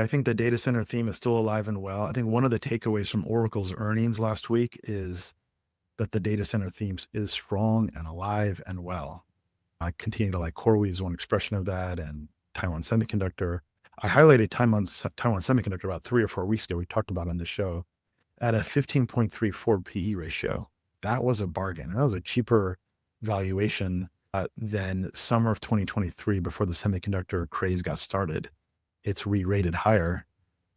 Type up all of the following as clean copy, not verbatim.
I think the data center theme is still alive and well. I think one of the takeaways from Oracle's earnings last week is that the data center themes is strong and alive and well. I continue to like CoreWeave is one expression of that, and Taiwan Semiconductor. I highlighted Taiwan Semiconductor about 3 or 4 weeks ago. We talked about on the show at a 15.34 PE ratio. That was a bargain. That was a cheaper valuation than summer of 2023 before the semiconductor craze got started. It's re-rated higher,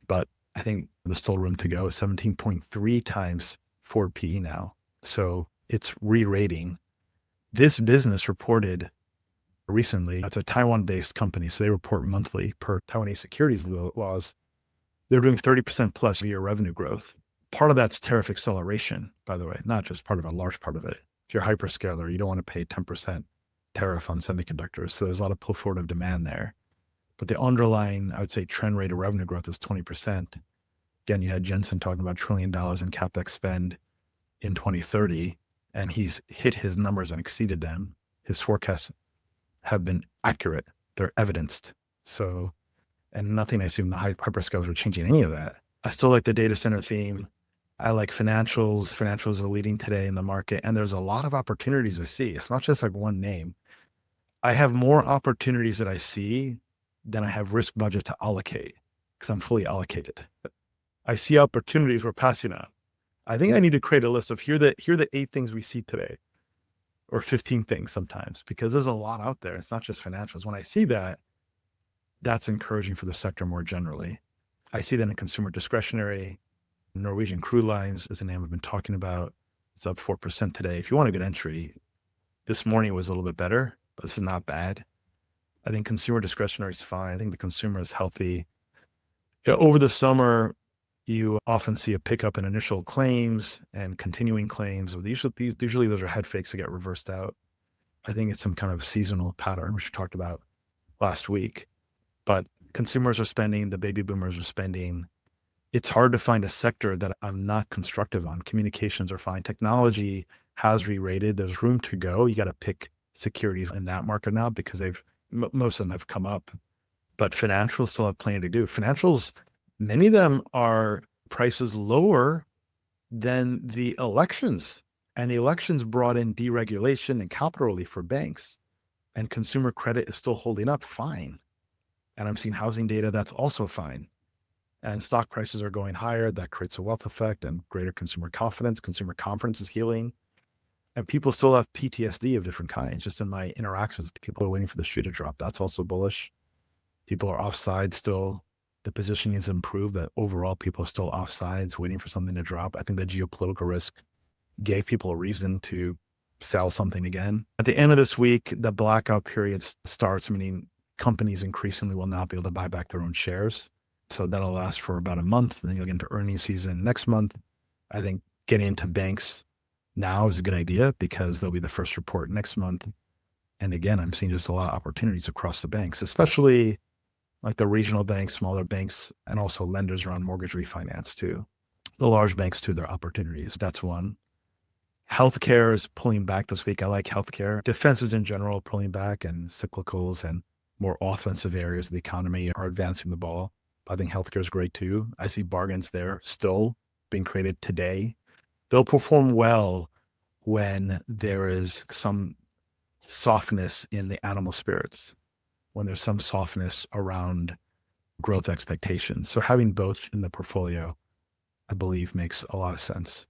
but I think there's still room to go. 17.3 times forward PE now. So it's re-rating. This business reported recently, it's a Taiwan-based company, so they report monthly per Taiwanese securities laws. They're doing 30% plus year revenue growth. Part of that's tariff acceleration, by the way, not just part of it, a large part of it. If you're a hyperscaler, you don't want to pay 10% tariff on semiconductors. So there's a lot of pull forward of demand there. But the underlying, I would say, trend rate of revenue growth is 20%. Again, you had Jensen talking about $1 trillion in CapEx spend in 2030, and he's hit his numbers and exceeded them. His forecasts have been accurate. They're evidenced. So, and nothing, I assume the hyperscalers are changing any of that. I still like the data center theme. I like financials. Financials are leading today in the market, and there's a lot of opportunities I see. It's not just like one name. I have more opportunities that I see than I have risk budget to allocate because I'm fully allocated. I see opportunities we're passing on. I think I need to create a list of here are the 8 things we see today, or 15 things sometimes, because there's a lot out there. It's not just financials. When I see that, that's encouraging for the sector more generally. I see that in consumer discretionary. Norwegian Cruise Lines is a name I've been talking about. It's up 4% today. If you want a good entry, this morning was a little bit better, but this is not bad. I think consumer discretionary is fine. I think the consumer is healthy. Over the summer, you often see a pickup in initial claims and continuing claims. Usually those are head fakes that get reversed out. I think it's some kind of seasonal pattern, which we talked about last week. But consumers are spending, the baby boomers are spending. It's hard to find a sector that I'm not constructive on. Communications are fine. Technology has re-rated. There's room to go. You got to pick securities in that market now because most of them have come up. But financials still have plenty to do. Financials, many of them are prices lower than the elections. And the elections brought in deregulation and capital relief for banks. And consumer credit is still holding up fine. And I'm seeing housing data that's also fine. And stock prices are going higher. That creates a wealth effect and greater consumer confidence. Consumer confidence is healing. And people still have PTSD of different kinds. Just in my interactions, people are waiting for the shoe to drop. That's also bullish. People are offside still. The positioning is improved, but overall people are still offsides waiting for something to drop. I think the geopolitical risk gave people a reason to sell something again. At the end of this week, the blackout period starts, meaning companies increasingly will not be able to buy back their own shares. So that'll last for about a month. Then you'll get into earnings season next month. I think getting into banks now is a good idea because they'll be the first report next month. And again, I'm seeing just a lot of opportunities across the banks, especially like the regional banks, smaller banks, and also lenders around mortgage refinance too. The large banks too, their opportunities. That's one. Healthcare is pulling back this week. I like healthcare. Defenses in general pulling back, and cyclicals and more offensive areas of the economy are advancing the ball. I think healthcare is great too. I see bargains there still being created today. They'll perform well when there is some softness in the animal spirits, when there's some softness around growth expectations. So having both in the portfolio, I believe, makes a lot of sense.